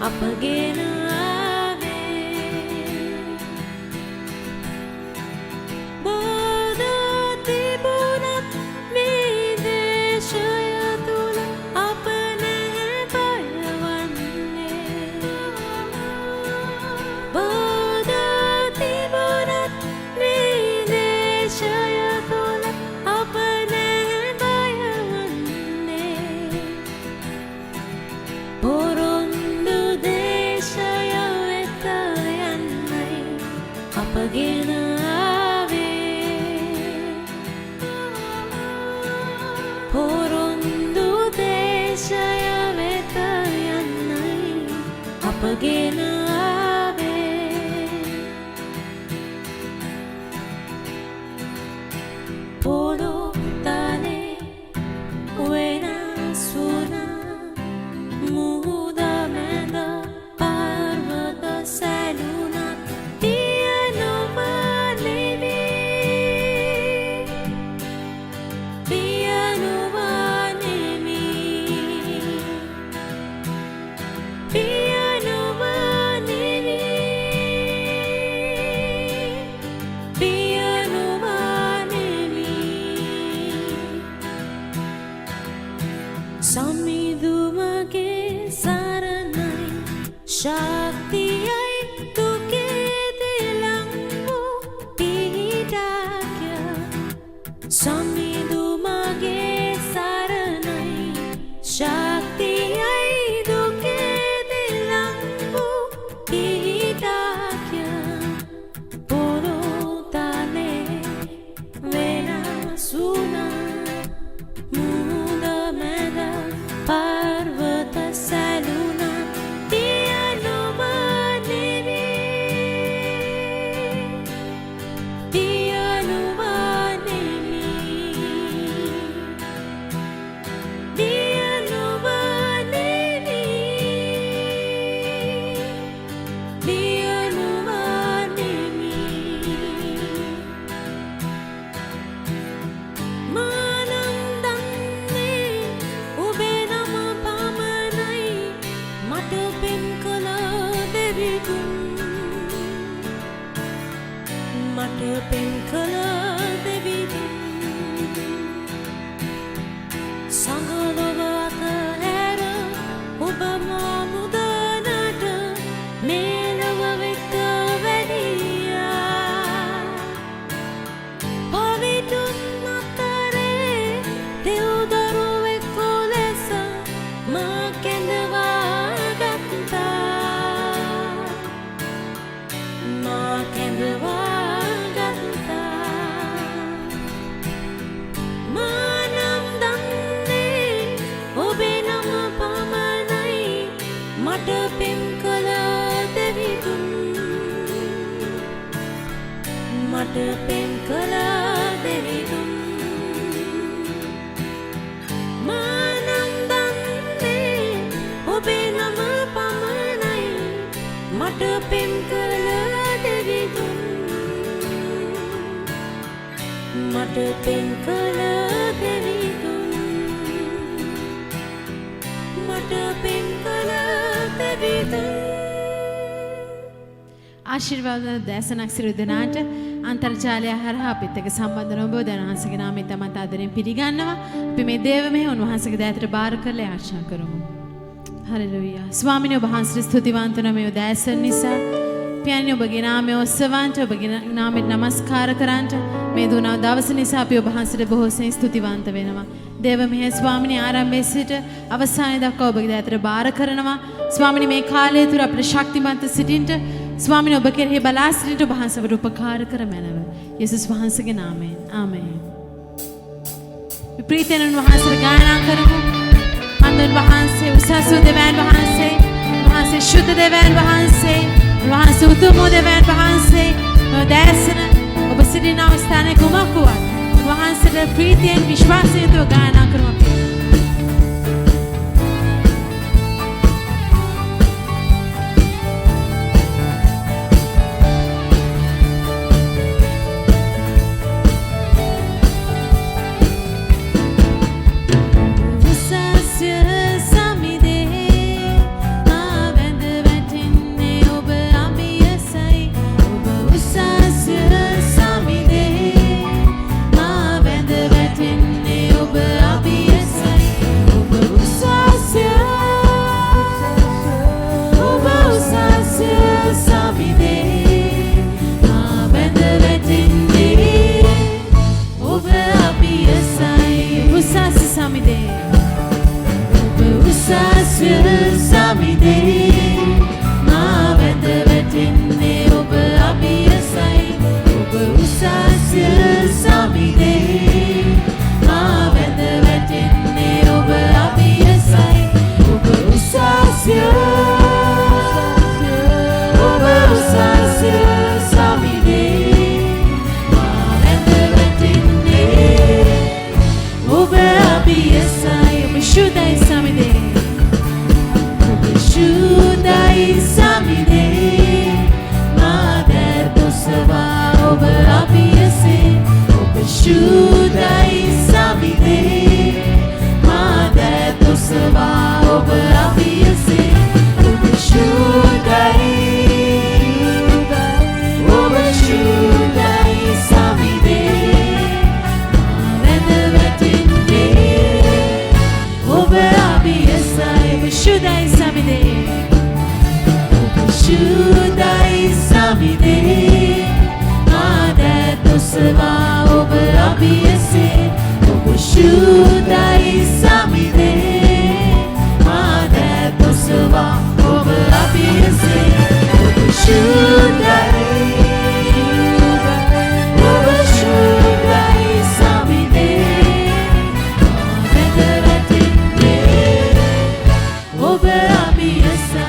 අපගෙන අපගෙන ආශිර්වාද දැසනක් සිරු දෙනාට අන්තර්ජාලය හරහා අපිත් එක්ක සම්බන්ධ වන ඔබ දනහසගේ නාමයෙන් තමත් ආදරෙන් පිළිගන්නවා. අපි මේ දේව මෙහෙ උන්වහන්සේගේ දෑතට බාර කරලා ආශා කරමු. හලෙලූයා. ස්වාමිනේ ඔබ වහන්සේට ස්තුතිවන්ත වෙනවා මේ උදෑසන නිසා. පියාණන් ඔබගේ නාමය ඔස්සවන්ට ඔබගේ නාමයට নমස්කාර කරන්ට මේ දුනා දවස නිසා අපි ඔබ වහන්සේට බොහෝ සෙයින් ස්තුතිවන්ත වෙනවා. දේව මෙහෙ ස්වාමිනේ ආරම්භයේ සිට අවසානයේ දක්වා ඔබගේ දෑතට බාර කරනවා. ස්වාමිනේ මේ කාලය තුර අපිට ශක්තිමත් සිටින්ට ස්වාමිනේ ඔබ කෙරෙහි බලා සිටින්ට ඔබ වහන්සේට උපකාර කර මැනව. යේසුස් වහන්සේගේ නාමයෙන්. ආමේන්. ප්‍රීතියන් වහන්සේට ගායනා කරමු. අන්දන් වහන්සේ උසස් දෙවියන් වහන්සේ වහන්සේ ශුද්ධ දෙවියන් වහන්සේ වහන්සේ උතුම් දෙවියන් වහන්සේ නොදැසන ඔබ සිටින අවස්ථාවේ කුමකුවත් වහන්සේට ප්‍රීතියෙන් විශ්වාසයෙන් ගායනා කරමු. Samidehe, avende Shudai samide mada tosva over abiyase over shudai over shudai samide mada vetinde over abiyase over shudai samide over shudai samide mada tosva over abiyase over shudai samide mada tosva over abiyase over shudai over shudai samide mada vetinde over abiyase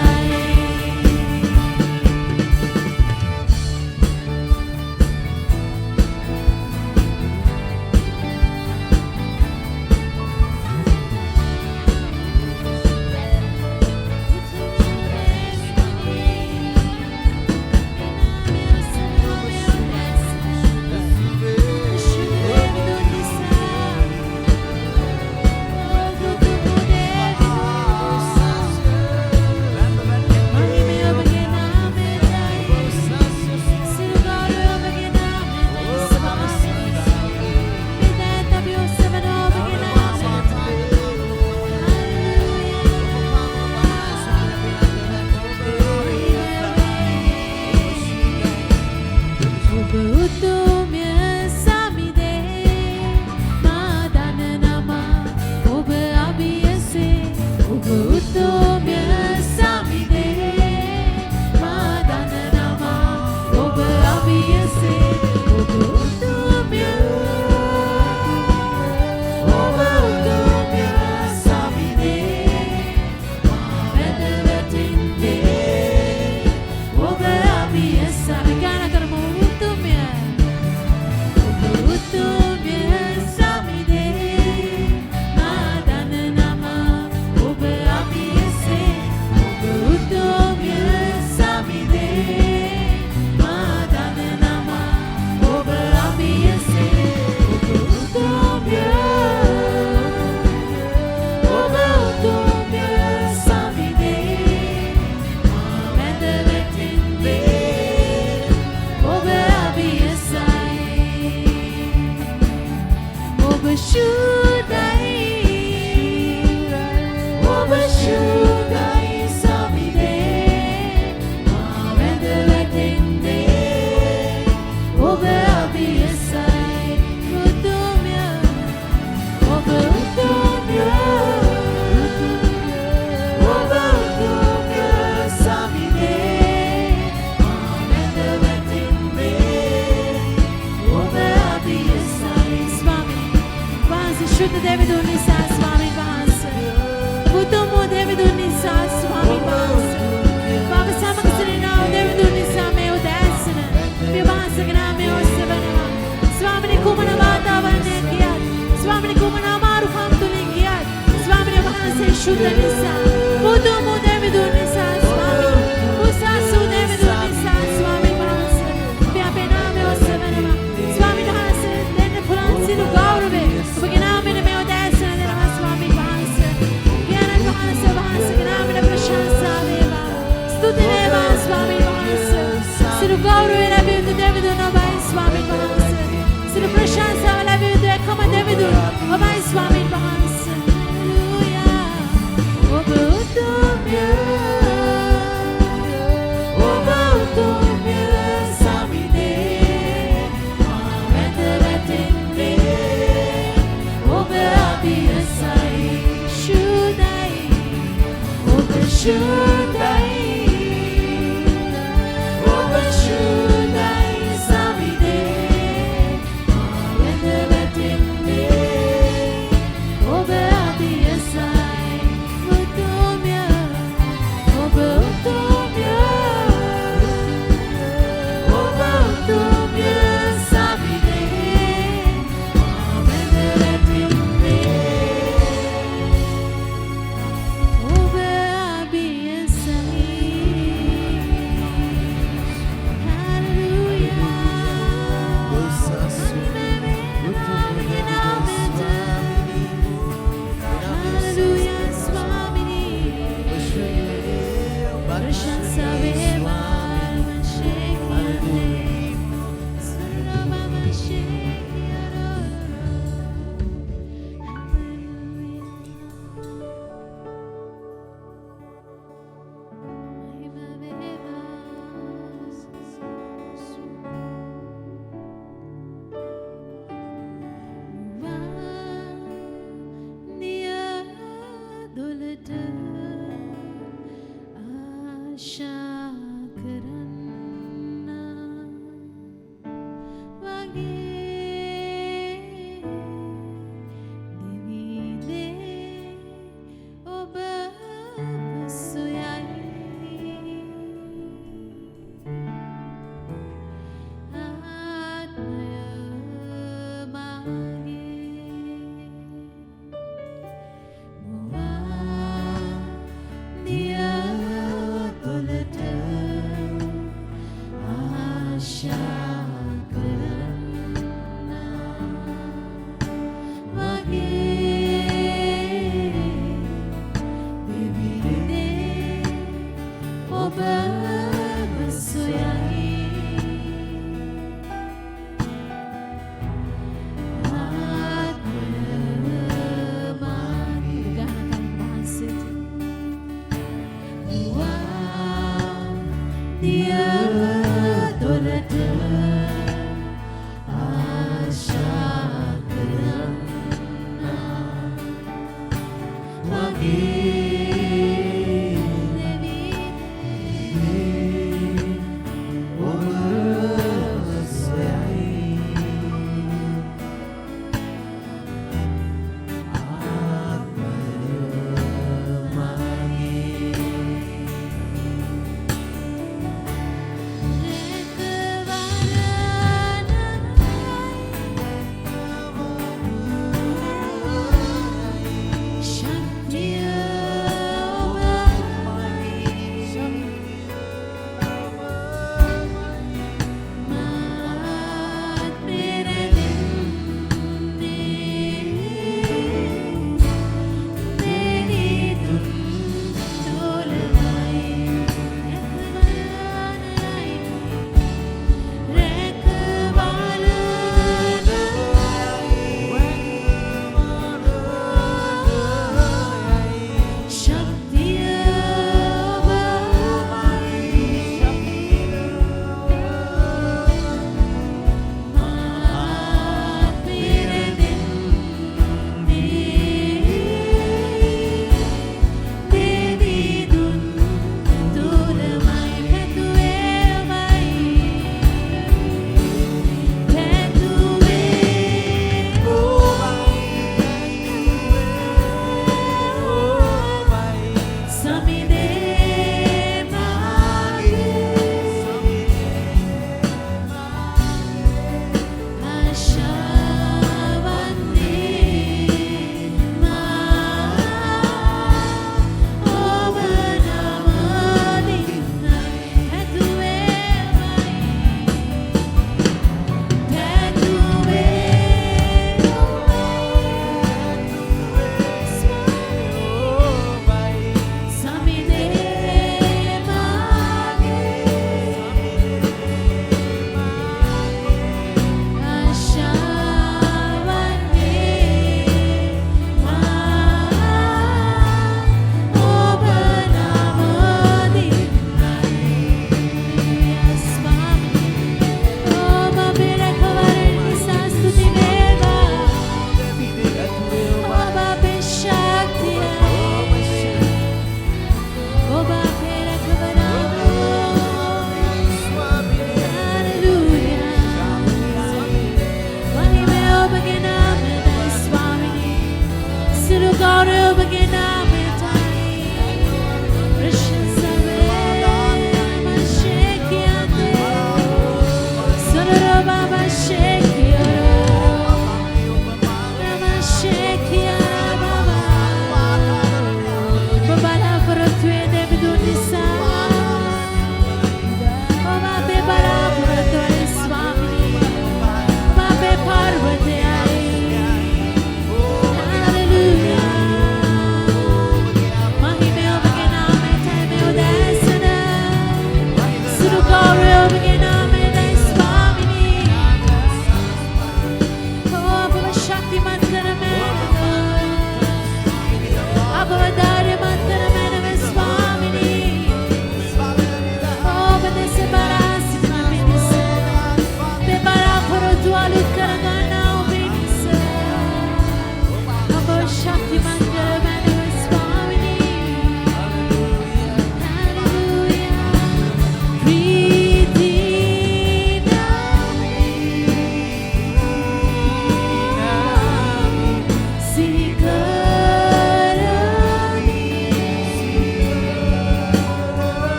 Shudai, over Shudai.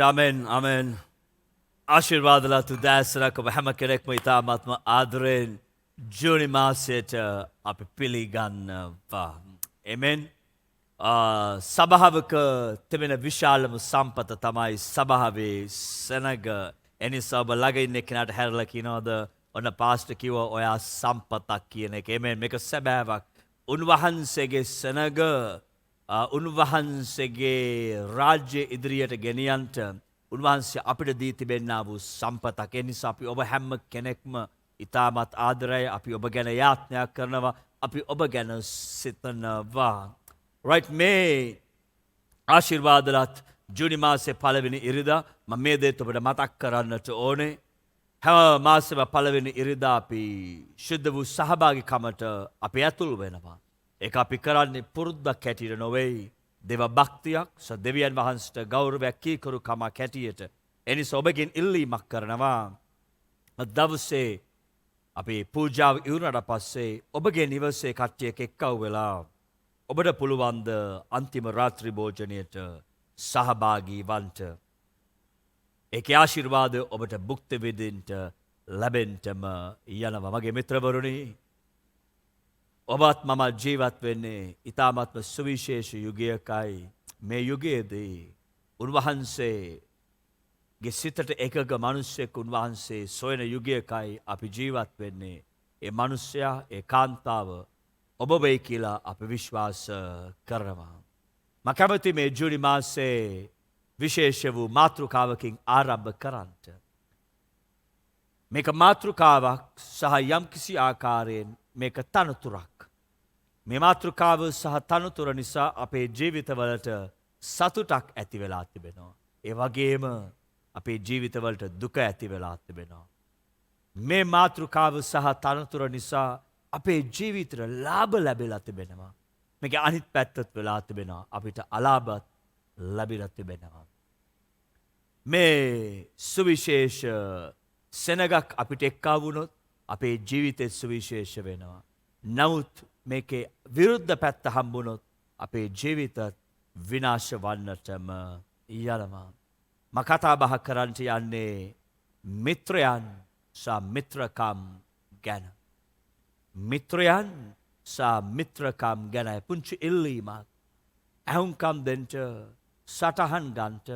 Amen, amen. ආශිර්වාදලතු දැසරක හැම කෙනෙක්ම ඉතාමත්ම ආදරයෙන් ජූනි මාසයට අපි පිළිගන්නවා. Amen. සභාවක තිබෙන විශාලම සම්පත තමයි සභාවේ සෙනග. එනිසා ඔබ ළඟ ඉන්න කෙනාට හැරලා කියනවාද ඔන්න පාස්ටර් කිව්වා ඔයා සම්පතක් කියන එක. Amen. මේක සැබෑවක්. උන්වහන්සේගේ සෙනග උන්වහන්සේගේ රාජ්‍ය ඉදිරියට ගෙනියන්ට උන්වහන්සේ අපිට දී තිබෙන්නා වූ සම්පතක්. ඒ නිසා අපි ඔබ හැම කෙනෙක්ම ඉතාමත් ආදරයි. අපි ඔබ ගැන යාඥා කරනවා. අපි ඔබ ගැන සිතනවා. right මේ ආශිර්වාදලත් ජූනි මාසේ පළවෙනි ඉරිදා මම මේ දේත් ඔබට මතක් කරන්නට ඕනේ. හැම මාසෙම පළවෙනි ඉරිදා අපි ශුද්ධ වූ සහභාගීකමට අපි ඇතුල් වෙනවා. ඒක අපි කරන්නේ පුරුද්දක් හැටියට නොවේයි. දේව භක්තියක් දෙවියන් වහන්සේට ගෞරවයක් කීකරුකමක් හැටියට. එනිසා ඔබගෙන් ඉල්ලීමක් කරනවා. දවසේ අපි පූජාව ඉවරනට පස්සේ ඔබගේ නිවසේ කට්ටියක එක්කව වෙලා ඔබට පුළුවන් ද අන්තිම රාත්‍රී භෝජනයට සහභාගී වන්ට. ඒකේ ආශිර්වාදය ඔබට භුක්ති විඳින්න ලැබෙන්නම යනවා. මගේ මිත්‍රවරුනි, ඔබත් මම ජීවත් වෙන්නේ ඉතාමත්ම සුවිශේෂ යුගයකයි. මේ යුගයේදී උන්වහන්සේගේ සිතට එකග මිනිසෙක් උන්වහන්සේ සොයන යුගයකයි අපි ජීවත් වෙන්නේ. ඒ මිනිසයා, ඒ කාන්තාව ඔබ වෙයි කියලා අපි විශ්වාස කරනවා. මම කැමති මේ ජූනි මාසේ විශේෂ වූ මාතෘකාවකින් ආරම්භ කරන්නට. මේක මාතෘකාවක් සහ යම්කිසි ආකාරයෙන් මේක තනතුරක්. මේ මාතෘකාව සහ තනතුර නිසා අපේ ජීවිතවලට සතුටක් ඇති වෙලා තිබෙනවා. ඒ වගේම අපේ ජීවිතවලට දුක ඇති වෙලා තිබෙනවා. මේ මාතෘකාව සහ තනතුර නිසා අපේ ජීවිතවල ලාභ ලැබෙලා තිබෙනවා. මේක අනිත් පැත්තත් වෙලා තිබෙනවා. අපිට අලාභත් ලැබිලා තිබෙනවා. මේ සුවිශේෂ සෙනගක් අපිට එක්කා වුණොත් අපේ ජීවිතේ සුවිශේෂ වෙනවා. නමුත් මේකේ විරුද්ධ පැත්ත හම්බුනොත් අපේ ජීවිතත් විනාශ වන්නටම යනවා. මම කතා බහ කරන්නට යන්නේ මිත්‍රයන් සහ මිත්‍රකම් ගැන. මිත්‍රයන් සහ මිත්‍රකම් ගැන පුංචි ඉල්ලීමක්. ඇහුම්කම් දෙන්න, සටහන් ගන්නට,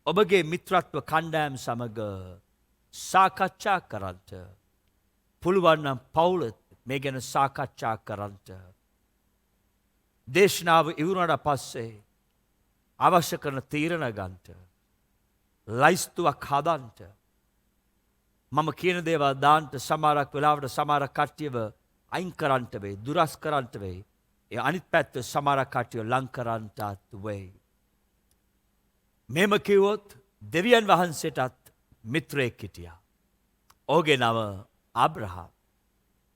ඔබගේ මිත්‍රත්ව කණ්ඩායම් සමග සාකච්ඡා කරන්නට, පුළුවන් නම් පවුලත් මේ ගැන සාකච්ඡා කරන්නට. දේශනාව ඉවරනට පස්සේ අවශ්‍ය කරන තීරණ ගන්නට, ලයිස්තුවක් හදන්නට, මම කියන දේවල් දාන්නට සමහරක් වෙලාවට සමහර කට්ටියව අයින් කරන්නට වෙයි, දුරස් කරන්නට වෙයි. ඒ අනිත් පැත්ත සමහර කට්ටිය ලං කරන්නටත් වෙයි. මෙහෙම කිව්වොත් දෙවියන් වහන්සේටත් මිත්‍රයෙක් හිටියා. ඔහුගේ නම අබ්‍රහම්.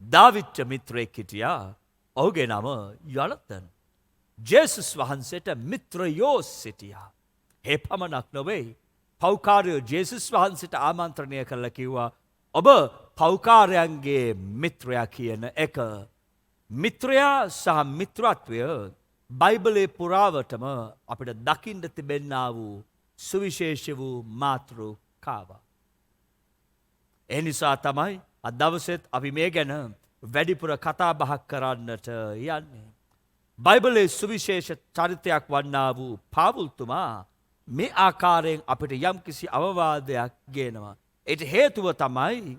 දාවිද්ට මිත්‍රයෙක් හිටියා. ඔහුගේ නම යොනතන්. ජේසුස් වහන්සේට මිත්‍රයෝ සිටියා. ඒ පමණක් නොවේ. පෞකාරයෝ ජේසුස් වහන්සේට ආමන්ත්‍රණය කළා කිව්වා ඔබ පෞකාරයන්ගේ මිත්‍රයා කියන එක. මිත්‍රයා සහ මිත්‍රත්වය බයිබලයේ පුරාවටම අපිට දකින්න තිබෙන්නා වූ සුවිශේෂ වූ මාතෘකාව. ඒ නිසා තමයි අද දවසෙත් අපි මේ ගැන වැඩිපුර කතා බහක් කරන්නට යන්නේ. බයිබලයේ සුවිශේෂ චරිතයක් වන්නා වූ පාවුල්තුමා මේ ආකාරයෙන් අපිට යම්කිසි අවවාදයක් ගේනවා. ඒට හේතුව තමයි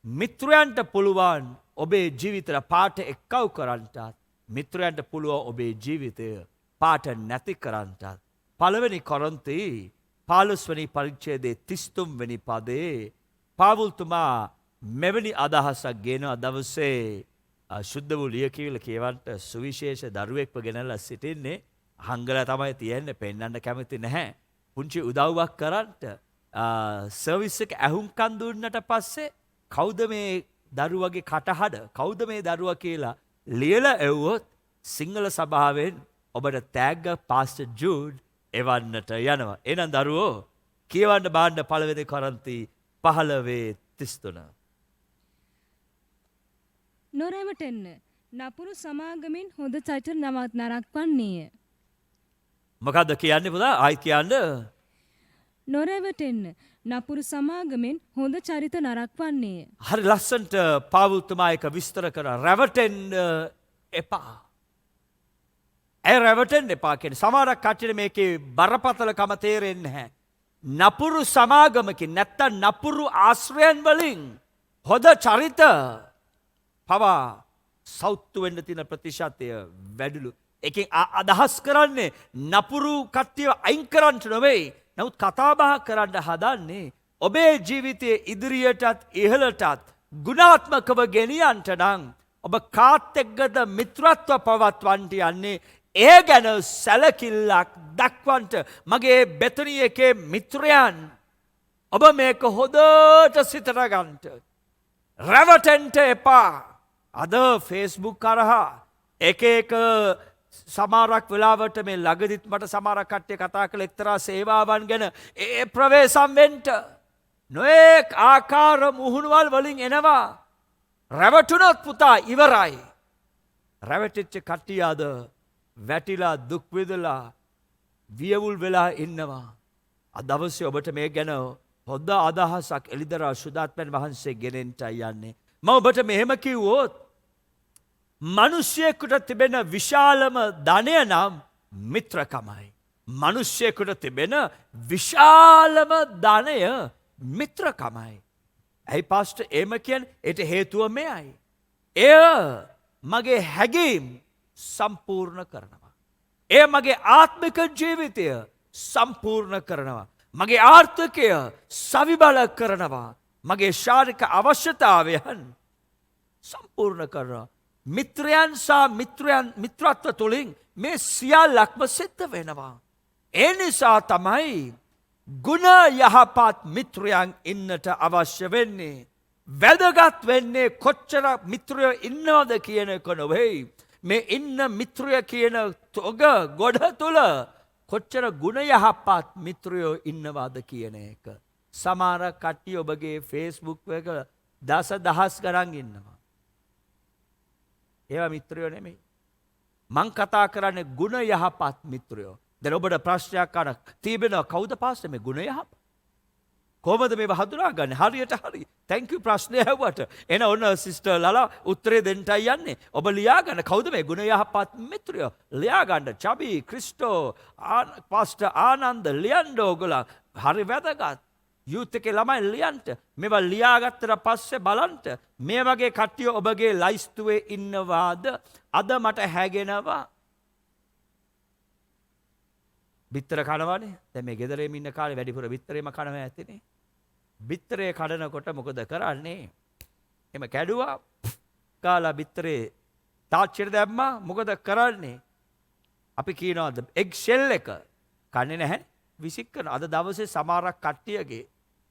මිත්‍රයන්ට පුළුවන් ඔබේ ජීවිතේ පාට එක්කව කරන්නටත්, මිත්‍රයන්ට පුළුවන් ඔබේ ජීවිතය පාට නැති කරන්නටත්. පළවෙනි කොරින්ති 15 වෙනි පරිච්ඡේදයේ 33 වෙනි පදේ පාවුල්තුමා මෙවැනි අදහසක් ගෙනවා. දවසේ ශුද්ධ වූ ලියකියවිල්ල කියවන්නට සුවිශේෂ දරුවෙක්ව ගෙනල්ලා සිටින්නේ. හංගලා තමයි තියෙන්නේ, පෙන්වන්න කැමති නැහැ. පුංචි උදව්වක් කරන්නට. සර්විස් එක ඇහුම්කන් දුන්නට පස්සේ කවුද මේ දරුවගේ කටහඬ කවුද මේ දරුවා කියලා ලියලා එව්වොත් සිංහල සභාවෙන් ඔබට තෑග්ග පාස්ටර් ජූඩ් එවන්නට යනවා. එහෙනම් දරුවෝ කියවන්න බාන්න පළවෙනි කොරින්ති 15:33. නොරැවටෙන්න නපුරු සමාගමෙන් හොඳ චරිත නරක්වන්නේය. මොකද්ද කියන්නේ පුතා? ආයි කියන්න. නොරැවටෙන්න නපුරු සමාගමෙන් හොඳ චරිත නරක්වන්නේය. හරි ලස්සන්ට පාවුල්තුමා එක විස්තර කරා. රැවටෙන්න එපා. ඇයි රැවටෙන්න එපා කියන්නේ? සමහරක් කට්ටියට මේකේ බරපතලකම තේරෙන්නේ නැහැ. නපුරු සමාගමකින් නැත්තම් නපුරු ආශ්‍රයන් වලින් හොඳ චරිත පවා සෞත්තු වෙන්න තියෙන ප්‍රතිශතය වැඩිලු. එකෙන් අදහස් කරන්නේ නපුරු කට්ටිය අයින් කරන්න නෙවෙයි. නමුත් කතාබහ කරන්න හදන්නේ ඔබේ ජීවිතයේ ඉදිරියටත් ඉහළටත් ගුණාත්මකව ගෙනියන්නට නම් ඔබ කාත් එක්කද මිත්‍රත්ව පවත්වන්න යන්නේ ඒ ගැන සැලකිල්ලක් දක්වන්නට. මගේ බෙතනි එකේ මිත්‍රයන් ඔබ මේක හොඳට සිතට ගන්නට. රැවටෙන්න එපා. අද ෆේස්බුක් කරහා එක සමහරක් වෙලාවට මේ ළඟදිත් මට සමහරක් කට්ටිය කතා කළ එක්තරා සේවාවන් ගැන ඒ ප්‍රවේශම් වෙන්න නොඑක ආකාර මුහුණුවල් වලින් එනවා. රැවටුනොත් පුතා ඉවරයි. රැවටිච්ච කට්ටිය අද වැටිලා දුක් විඳලා වියවුල් වෙලා ඉන්නවා. අද දවසේ ඔබට මේ ගැන හොඳ අදහසක් එළිදරව් සුදාත්මයන් වහන්සේ ගෙනෙන්නයි යන්නේ. මම ඔබට මෙහෙම කිව්වොත් මිනිසෙකුට තිබෙන විශාලම ධනය නම් මිත්‍රකමයි. මිනිසෙකුට තිබෙන විශාලම ධනය මිත්‍රකමයි. ඇයි පාස්ටර් එහෙම කියන්නේ? ඒට හේතුව මෙයයි. එය මගේ හැඟීම් සම්පූර්ණ කරනවා. එය මගේ ආත්මික ජීවිතය සම්පූර්ණ කරනවා. මගේ ආර්ථිකය සවිබල කරනවා. මගේ ශාරීරික අවශ්‍යතාවයන් සම්පූර්ණ කරනවා. මිත්‍රයන් සහ මිත්‍රත්ව තුළින් මේ සියල්ලක්ම සිද්ධ වෙනවා. ඒ නිසා තමයි ගුණ යහපත් මිත්‍රයන් ඉන්නට අවශ්‍ය වෙන්නේ. වැදගත් වෙන්නේ කොච්චර මිත්‍රයෝ ඉන්නවද කියන එක නොවේ. මේ ඉන්න මිත්‍රය කියන තොග ගොඩ තුල කොච්චර ගුණ යහපත් මිත්‍රයෝ ඉන්නවද කියන එක. සමහර කට්ටිය ඔබගේ Facebook එක දහස් ගණන් ඉන්නවා. ඒවා මිත්‍රයෝ නෙමෙයි. මං කතා කරන්නේ ගුණ යහපත් මිත්‍රයෝ. දැන් ඔබට ප්‍රශ්නයක් අහන තිබෙනවා කවුද පාස්ටර් මේ ගුණ යහපත්? කොහොමද මේව හඳුනාගන්නේ? හරියට හරි. thank you ප්‍රශ්නය ඇහුවට. එන ඔන්න සිස්ටර් ලලා උත්තරේ දෙන්නයි යන්නේ. ඔබ ලියා ගන්න කවුද මේ ගුණ යහපත් මිත්‍රයෝ? ලියා ගන්න. චබි, ක්‍රිස්ටෝ, පාස්ටර් ආනන්ද ලියන්න ඕගොල්ලෝ. හරි වැදගත්. යූත් එකේ ළමයි ලියන්ට. මේවා ලියාගත්තට පස්සේ බලන්න මේ වගේ කට්ටිය ඔබගේ ලයිස්තුවේ ඉන්නවාද? අද මට හැගෙනවා. බිත්තර කනවනේ. දැන් මේ ගෙදරේම ඉන්න කාලේ වැඩිපුර බිත්තරේම කනවා ඇතිනේ. බිත්තරේ කඩනකොට මොකද කරන්නේ? එම කැඩුවා. කාලා බිත්තරේ තාච්චියට දැම්මා. මොකද කරන්නේ? අපි කියනවාද එග් ෂෙල් එක කන්නේ නැහැ. විසික් කරන. අද දවසේ සමහරක් කට්ටියගේ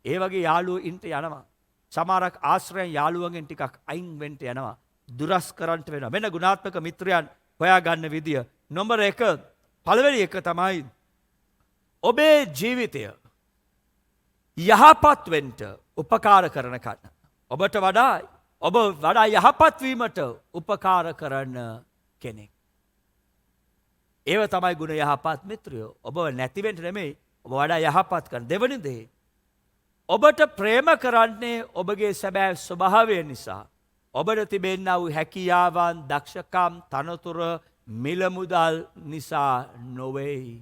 ඒ වගේ යාළුවෝ ඉන්ට යනවා. සමහරක් ආශ්‍රයන් යාළුවන්ගෙන් ටිකක් අයින් වෙන්න යනවා. දුරස් කරන්ට වෙනවා. වෙන ගුණාත්මක මිත්‍රයන් හොයාගන්න විදිය. නම්බර 1 පළවෙනි එක තමයි ඔබේ ජීවිතය යහපත් වෙන්න උපකාර කරන කන. ඔබට වඩා යහපත් වීමට උපකාර කරන කෙනෙක්. ඒව තමයි ගුණ යහපත් මිත්‍රයෝ. ඔබ නැති වෙන්න නෙමෙයි ඔබ වඩා යහපත් කරන. දෙවෙනි දේ ඔබට ප්‍රේම කරන්නේ ඔබගේ සැබෑ ස්වභාවය නිසා. ඔබට තිබෙන්නා වූ හැකියාවන්, දක්ෂකම්, තනතුර, මිල මුදල් නිසා නොවේ.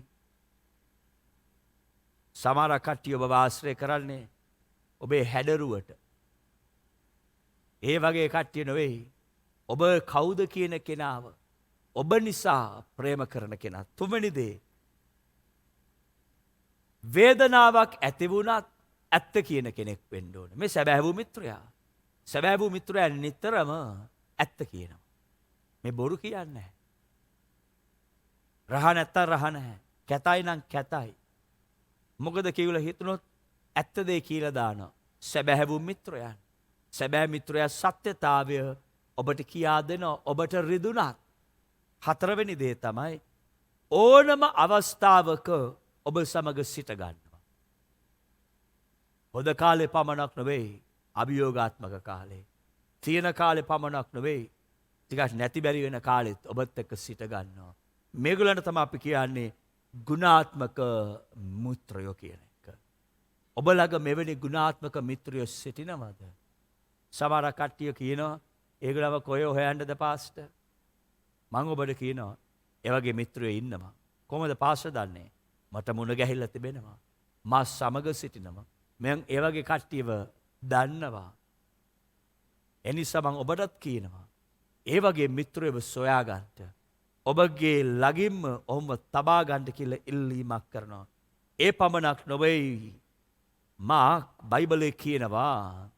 සමහර කට්ටිය ඔබ ආශ්‍රය කරන්නේ ඔබේ හැඩරුවට. ඒ වගේ කට්ටිය නොවේ. ඔබ කවුද කියන කෙනාව ඔබ නිසා ප්‍රේම කරන කෙනා. තුන්වෙනි දේ වේදනාවක් ඇති වුණත් ඇත්ත කියන කෙනෙක් වෙන්න ඕනේ. මේ සැබෑ වූ මිත්‍රයා. සැබෑ වූ මිත්‍රයා නිතරම ඇත්ත කියනවා. මේ බොරු කියන්නේ නැහැ. රහ නැත්තම් රහ නැහැ. කැතයි නම් කැතයි. මොකද කියලා හිතුනොත් ඇත්ත දේ කියලා දානවා. සැබෑවූ මිත්‍රයන්. සැබෑ මිත්‍රයා සත්‍යතාවය ඔබට කියා දෙනවා. ඔබට රිදුනත්. හතරවෙනි දේ තමයි ඕනම අවස්ථාවක ඔබ සමග සිට ගන්නවා. හොඳ කාලේ පමණක් නොවේ අභියෝගාත්මක කාලේ. තියෙන කාලේ පමණක් නොවේ ටිකක් නැති බැරි වෙන කාලෙත් ඔබත් එක්ක සිට ගන්නවා. මේගොල්ලන්ට තමයි අපි කියන්නේ ගුණාත්මක මිත්‍රයෝ කියන එක. ඔබ ළඟ මෙවැනි ගුණාත්මක මිත්‍රයෝ සිටිනවද? සමහර කට්ටිය කියනවා ඒගොල්ලව කොහෙ හොයන්නද පාස්ටර්? මම ඔබට කියනවා ඒ වගේ මිත්‍රයෝ ඉන්නවා. කොහොමද පාස්ටර් දන්නේ? මට මුණ ගැහිලා තිබෙනවා. මා සමග සිටිනවා. මම ඒ වගේ කට්ටියව දන්නවා. එනිසා මම ඔබටත් කියනවා ඒ වගේ මිත්‍රයව සොයාගන්න. ඔබගේ ළඟින්ම ඔහුම තබා ගන්න කියලා ඉල්ලීමක් කරනවා. ඒ පමණක් නොවේ. මා බයිබලයේ කියනවා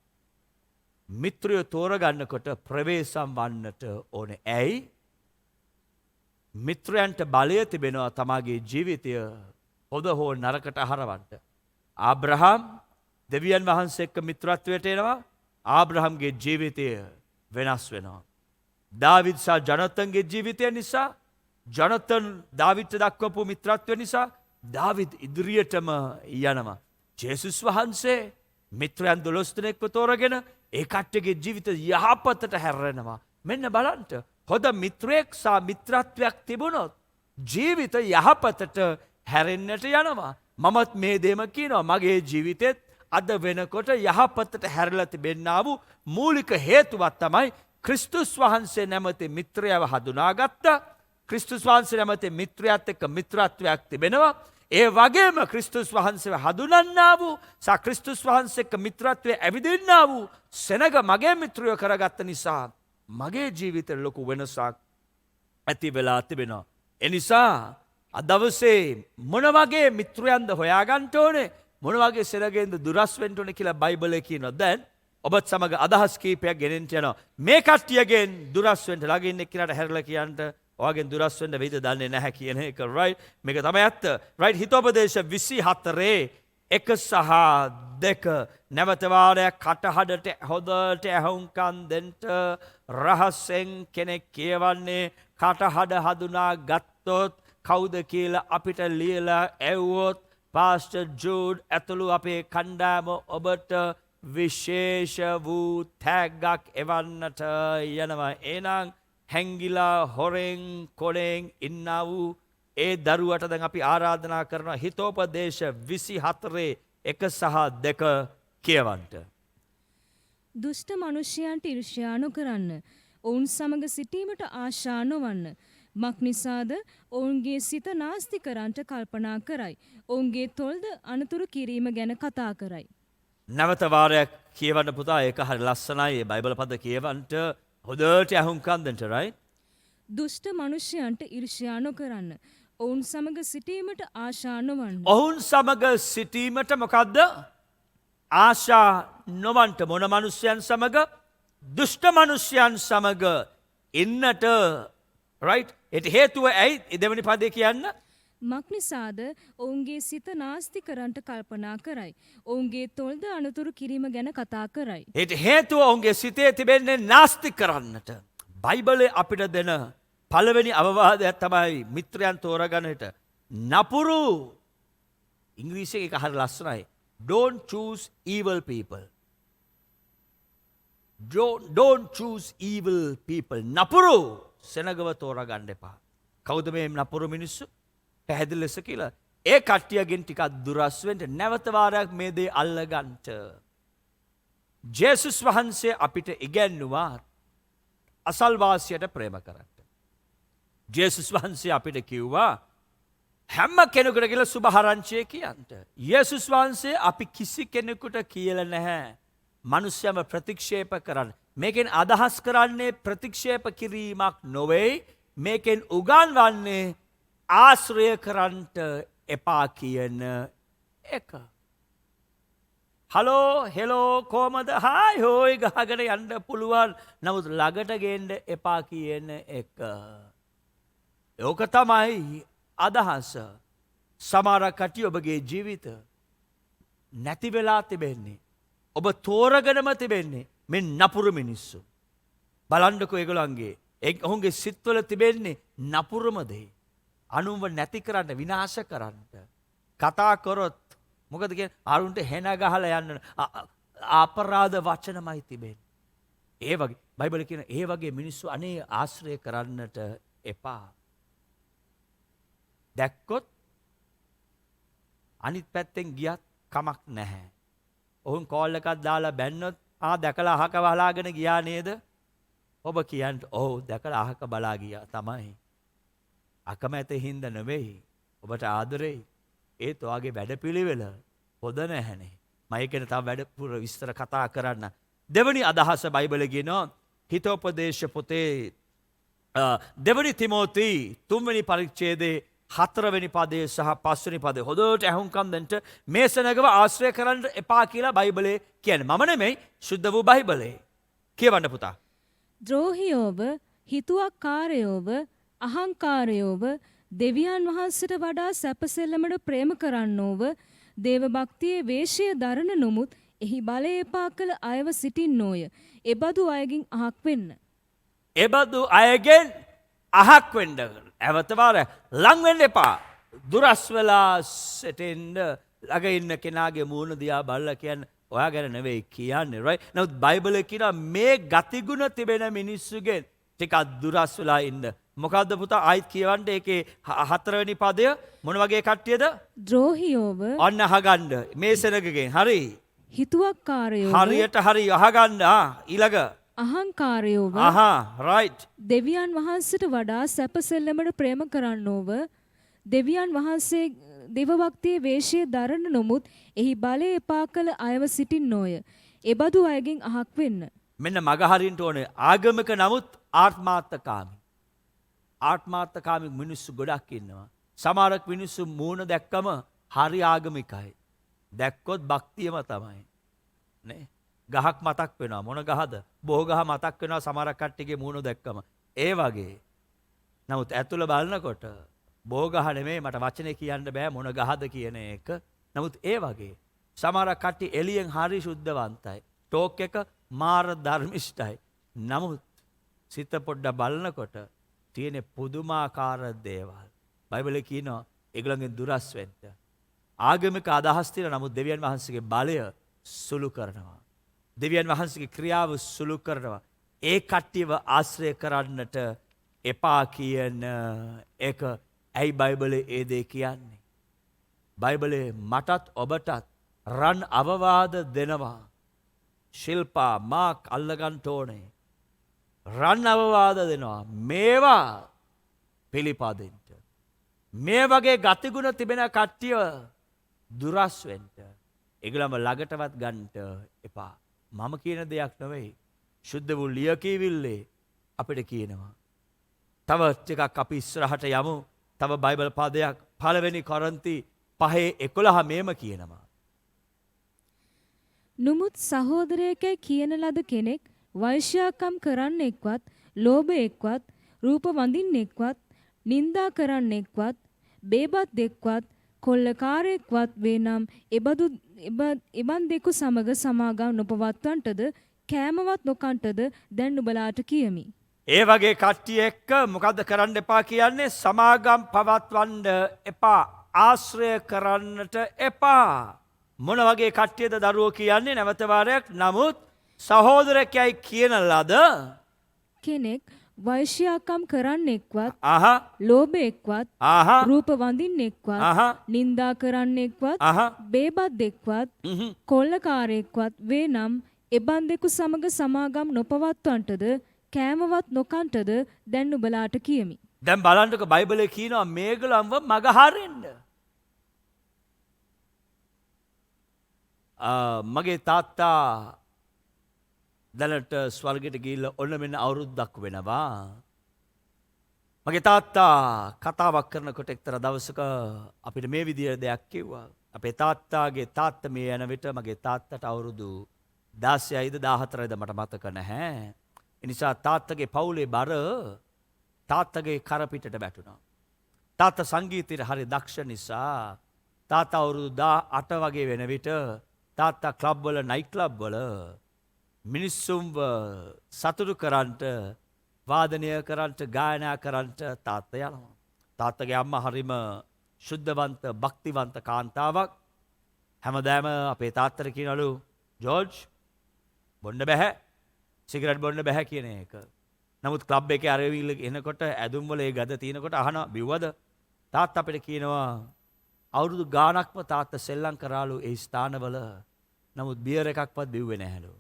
මිත්‍රයෝ තෝරගන්නකොට ප්‍රවේශම් වන්නට ඕනේ. ඇයි? මිත්‍රයන්ට බලය තිබෙනවා තමාගේ ජීවිතය හොඳ හෝ නරකට හරවන්න. ආබ්‍රහම් දෙවියන් වහන්සේ එක්ක මිත්‍රත්වයට එනවා. ආබ්‍රහම්ගේ ජීවිතය වෙනස් වෙනවා. දාවිද් සහ ජනතන්ගේ ජීවිතය නිසා ජනතන් දාවිද්ට දක්වපු මිත්‍රත්වය නිසා දාවිද් ඉදිරියටම යනවා. ජේසුස් වහන්සේ මිත්‍රයන් 12 දෙනෙක්ව තෝරගෙන ඒ කට්ටියගේ ජීවිත යහපතට හැරෙනවා. මෙන්න බලන්න. හොඳ මිත්‍රයෙක් සහ මිත්‍රත්වයක් තිබුණොත් ජීවිත යහපතට හැරෙන්නට යනවා. මමත් මේ දේම කියනවා මගේ ජීවිතෙත් අද වෙනකොට යහපතට හැරලා තිබෙන්නා වූ මූලික හේතුවක් තමයි ක්‍රිස්තුස් වහන්සේ නැමැති මිත්‍රයව හඳුනාගත්තා. ක්‍රිස්තුස් වහන්සේ නැමැති මිත්‍රයාත් එක්ක මිත්‍රත්වයක් තිබෙනවා. ඒ වගේම ක්‍රිස්තුස් වහන්සේව හඳුනන්නා වූ සහ ක්‍රිස්තුස් වහන්සේ එක්ක මිත්‍රත්වයේ ඇවිදින්නා වූ සෙනග මගේ මිත්‍රයෝ කරගත්ත නිසා මගේ ජීවිතේ ලොකු වෙනසක් ඇති වෙලා තිබෙනවා. ඒ නිසා අද දවසේ මොන වගේ මිත්‍රයන්ද හොයාගන්න ඕනේ? මොන වගේ සෙනගෙන්ද දුරස් වෙන්න ඕනේ කියලා බයිබලයේ කියනවා. දැන් ඔබත් සමග අදහස් කීපයක් ගෙනෙන්න යනවා. මේ කට්ටියගෙන් දුරස් වෙන්න ළඟින් එක්කිනාට හැරලා කියන්න ඔයගෙන් දුරස් වෙන්න වෙයිද දන්නේ නැහැ කියන එක right. මේක තමයි ඇත්ත. right. හිතෝපදේශ 24 1 සහ 2 නැවත වාරයක් කටහඬට හොදට ඇහුම්කන් දෙන්න රහසෙන් කෙනෙක් කියවන්නේ කටහඬ හඳුනා ගත්තොත් කවුද කියලා අපිට ලියලා ඇව්වොත් පාස්ටර් ජූඩ් ඇතුළු අපේ කණ්ඩායම ඔබට විශේෂ වූ තෑග්ගක් එවන්නට යනවා. එනම් හැංගිලා හොරෙන් කොලෙන් ඉන්නා වූ ඒ දරුවට දැන් අපි ආරාධනා කරනවා හිතෝපදේශ 24 1 සහ 2 කියවන්න. දුෂ්ට මනුෂ්‍යයන්ට ඊර්ෂ්‍යා නොකරන්න. ඔවුන් සමග සිටීමට ආශා නොවන්න. මක් නිසාද ඔවුන්ගේ සිත නාස්ති කරන්නට කල්පනා කරයි. ඔවුන්ගේ තොල්ද අනතුරු කිරීම ගැන කතා කරයි. නැවත වාරයක් කියවන්න පුතා. ඒක හරි ලස්සනයි. ඒ බයිබල් පද කියවන්නට හොදට ඇහුම්කන් දෙන්න right. දුෂ්ට මනුෂ්‍යයන්ට ඊර්ෂ්‍යා නොකරන්න. ඔවුන් සමග සිටීමට ආශා නොවන්න. ඔවුන් සමග සිටීමට මොකද්ද? ආශා නොවන්ට. මොන මනුෂ්‍යයන් සමග? දුෂ්ට මනුෂ්‍යයන් සමග ඉන්නට right. ඒට හේතුව ඇයි? දෙවෙනි පදේ කියන්න. මක් නිසාද ඔවුන්ගේ සිත නාස්ති කරන්නට කල්පනා කරයි. ඔවුන්ගේ තොල්ද අනතුරු කිරීම ගැන කතා කරයි. ඒට හේතුව ඔවුන්ගේ සිතේ තිබෙන්නේ නාස්ති කරන්නට. බයිබලයේ අපිට දෙන පළවෙනි අවවාදයක් තමයි මිත්‍රයන් තෝරගන්නට. නපුරු ඉංග්‍රීසියේ එක හරිය ලස්සනයි. Don't choose evil people. Don't choose evil people. නපුරු සෙනගව තෝරගන්න එපා. කවුද මේ නපුරු මිනිස්සු? පැහැදිලි ලෙස කියලා. ඒ කට්ටියගෙන් ටිකක් දුරස් වෙන්න නැවත වාරයක් මේ දේ අල්ලගන්නට. ජේසුස් වහන්සේ අපිට ඉගැන්නුවා අසල්වාසියට ප්‍රේම කරන්න. ජේසුස් වහන්සේ අපිට කිව්වා හැම කෙනෙකුට කියලා සුභාරංචිය කියන්න. යේසුස් වහන්සේ අපි කිසි කෙනෙකුට කියලා නැහැ මිනිස්යම ප්‍රතික්ෂේප කරන්න. මේකෙන් අදහස් කරන්නේ ප්‍රතික්ෂේප කිරීමක් නොවේ. මේකෙන් උගන්වන්නේ ආශ්‍රය කරන්නට එපා කියන එක. හලෝ හෙලෝ කොහමද හායි හෝයි ගහගෙන යන්න පුළුවන්. නමුත් ළඟට ගේන්න එපා කියන එක. ඕක තමයි අදහස. සමහර කට්ටිය ඔබගේ ජීවිත නැති වෙලා තිබෙන්නේ. ඔබ තෝරගෙනම තිබෙන්නේ මේ නපුරු මිනිස්සු. බලන්ඩකෝ ඒගොල්ලන්ගේ ඔහුන්ගේ සිත්වල තිබෙන්නේ නපුරම දේ. අනුන්ව නැති කරන්න විනාශ කරන්න. කතා කරොත් මොකද කියන්නේ අරුන්ට හෙන ගහලා යන්න අපරාධ වචනමයි තිබෙන්නේ. ඒ වගේ බයිබල කියන ඒ වගේ මිනිස්සු අනේ ආශ්‍රය කරන්නට එපා. දැක්කොත් අනිත් පැත්තෙන් ගියත් කමක් නැහැ. ඔවුන් කෝල් එකක් දාලා බැන්නොත් දැකලා අහක බලාගෙන ගියා නේද? ඔබ කියන්න ඔව් දැකලා අහක බලා ගියා තමයි. අකමැති හින්දා නෙවෙයි. ඔබට ආදරෙයි. ඒත් ඔයාගේ වැඩපිළිවෙල හොඳ නැහැනේ. මම ඒකෙන් තව වැඩපුර විස්තර කතා කරන්න. දෙවනි අදහස බයිබලයේ කියනවා හිතෝපදේශ පොතේ දෙවනි තිමෝති 3 වෙනි පරිච්ඡේදයේ 4 වෙනි පදයේ සහ 5 වෙනි පදයේ හොඳට ඇහුම්කම් දෙන්න මේ සෙනගව ආශ්‍රය කරන්න එපා කියලා බයිබලයේ කියන්නේ. මම නෙමෙයි සුද්ධ වූ බයිබලයේ. කියවන්න පුතා. ද්‍රෝහියෝව, හිතුවක්කාරයෝව, අහංකාරයෝව, දෙවියන් වහන්සේට වඩා සැපසෙල්ලමට ප්‍රේම කරන්නෝව, දේව භක්තියේ වේශය දරන නොමුත් එහි බලය එපා කළ අයව සිටින්නෝය. එබඳු අයගෙන් අහක් වෙන්න. එබඳු අයගෙන් අහක් වෙන්න. ඇවතවාර ලං වෙන්න එපා. දුරස් වෙලා සිටින්න ළඟ ඉන්න කෙනාගේ මූණ දිහා බලලා කියන්නේ ඔයා ගැන නෙවෙයි කියන්නේ right. නමුත් බයිබලයේ කියනවා මේ ගතිගුණ තිබෙන මිනිස්සුගෙන් ටිකක් දුරස් වෙලා ඉන්න. මොකද්ද පුතා ආයිත් කියවන්න ඒකේ 4 වෙනි පදය මොන වගේ කට්ටියද? ද්‍රෝහියෝව, අන්න අහගන්න මේ සෙනගගෙන් හරි. හිතුවක්කාරයෝව, හරියට හරි අහගන්න ඊළඟ අහංකාරයෝව, right. දෙවියන් වහන්සේට වඩා සැපසෙල්ලමට ප්‍රේම කරන්නෝව, දෙවියන් වහන්සේ දේව භක්තියේ වේශය දරන නොමුත් එහි බලය එපා කළ අයව සිටින්නෝය. එබඳු අයගෙන් අහක් වෙන්න. මෙන්න මග හරින්ට ඕනේ ආගමික නමුත් ආත්මාර්ථකාමී. ආත්මාර්ථකාමී මිනිස්සු ගොඩක් ඉන්නවා. සමහරක් මිනිස්සු මූණ දැක්කම හරි ආගමිකයි. දැක්කොත් භක්තියම තමයි. නේ? ගහක් මතක් වෙනවා. මොන ගහද? බොහෝ ගහ මතක් වෙනවා සමහරක් කට්ටියගේ මූණ දැක්කම. ඒ වගේ. නමුත් ඇතුළ බලනකොට බොහෝ ගහ නෙමෙයි මට වචනේ කියන්න බෑ මොන ගහද කියන එක. නමුත් ඒ වගේ සමහරක් කට්ටිය එළියෙන් හරි සුද්ධවන්තයි. ටෝක් එක මාර ධර්මිෂ්ඨයි. නමුත් සිත පොඩ්ඩක් බලනකොට තියෙන පුදුමාකාර දේවල්. බයිබලයේ කියනවා ඒගොල්ලන්ගෙන් දුරස් වෙන්න. ආගමික අදහස් තියෙන නමුත් දෙවියන් වහන්සේගේ බලය සුළු කරනවා. දෙවියන් වහන්සේගේ ක්‍රියාව සුළු කරනවා. ඒ කට්ටියව ආශ්‍රය කරන්නට එපා කියන එක ඇයි බයිබලයේ ඒ දේ කියන්නේ? බයිබලයේ මටත් ඔබටත් රන් අවවාද දෙනවා. ශිල්පා මාක් අල්ලගන්න ඕනේ. රන් අවවාද දෙනවා. මේවා පිළිපදින්න. මේ වගේ ගතිගුණ තිබෙන කට්ටිය දුරස් වෙන්න. ඒගොල්ලම ළඟටවත් ගන්නට එපා. මම කියන දෙයක් නෙවෙයි. සුද්ධ වූ ලියකියවිල්ලේ අපිට කියනවා. තව ටිකක් අපි ඉස්සරහට යමු. තව බයිබල් පදයක් 1 වෙනි කොරින්ති 5:11 මේම කියනවා. නුමුත් සහෝදරයෙක්යි කියන ලද කෙනෙක් වෛශ්‍යාකම් කරන්නෙක්වත්, ලෝභයෙක්වත්, රූප වඳින්නෙක්වත්, නින්දා කරන්නෙක්වත්, බේබද්දෙක්වත්, කොල්ලකාරයෙක්වත් වේ නම් එබන් දෙකු සමග සමාගම් නොපවත්වන්නටද කෑමවත් නොකන්ටද දැන් නුඹලාට කියමි. ඒ වගේ කට්ටිය එක්ක මොකද්ද කරන්න එපා කියන්නේ? සමාගම් පවත්වන්න එපා. ආශ්‍රය කරන්නට එපා. මොන වගේ කට්ටියද දරුවෝ කියන්නේ? නැවත වාරයක් නමුත් සහෝදරයෙක්යි කියන ලද කෙනෙක් වෛශ්‍යාකම් කරන්නෙක්වත්, අහ ලෝභයෙක්වත්, අහ රූප වඳින්නෙක්වත්, අහ නින්දා කරන්නෙක්වත්, අහ බේබද්දෙක්වත්, කොල්ලකාරයෙක්වත් වේ නම් එබන් දෙකු සමග සමාගම් නොපවත්වන්නටද කෑමවත් නොකන්ටද දැන් නුඹලාට කියමි. දැන් බලන්නකො බයිබලයේ කියනවා මේගොල්ලන්ව මග හරින්න. මගේ තාත්තා දැනට ස්වර්ගයට ගිහිල්ලා ඔන්න මෙන්න අවුරුද්දක් වෙනවා. මගේ තාත්තා කතාවක් කරනකොට එක්තරා දවසක අපිට මේ විදිහට දෙයක් කිව්වා. අපේ තාත්තාගේ තාත්තා මේ යන විට මගේ තාත්තට අවුරුදු 16යිද 14යිද මට මතක නැහැ. ඒ නිසා තාත්තගේ පවුලේ බර තාත්තගේ කර පිටට වැටුණා. තාත්තා සංගීතයට හරි දක්ෂ නිසා තාත්තා අවුරුදු 18 වගේ වෙන විට තාත්තා ක්ලබ් වල නයිට් ක්ලබ් වල මිනිස්සුන්ව සතුටු කරන්නට වාදනය කරන්නට ගායනා කරන්නට තාත්තා යනවා. තාත්තගේ අම්මා හරිම ශුද්ධවන්ත භක්තිවන්ත කාන්තාවක්. හැමදාම අපේ තාත්තට කියනලු ජෝර්ජ් බොන්න බෑ සිගරට් බොන්න බෑ කියන එක. නමුත් ක්ලබ් එකේ අරවිල එනකොට ඇදුම් වල ඒ ගඳ තිනකොට අහනවා බිව්වද? තාත්තා අපිට කියනවා අවුරුදු ගාණක්ම තාත්තා සෙල්ලම් කරාලු ඒ ස්ථානවල. නමුත් බියර් එකක්වත් බිව්වේ නැහැලු.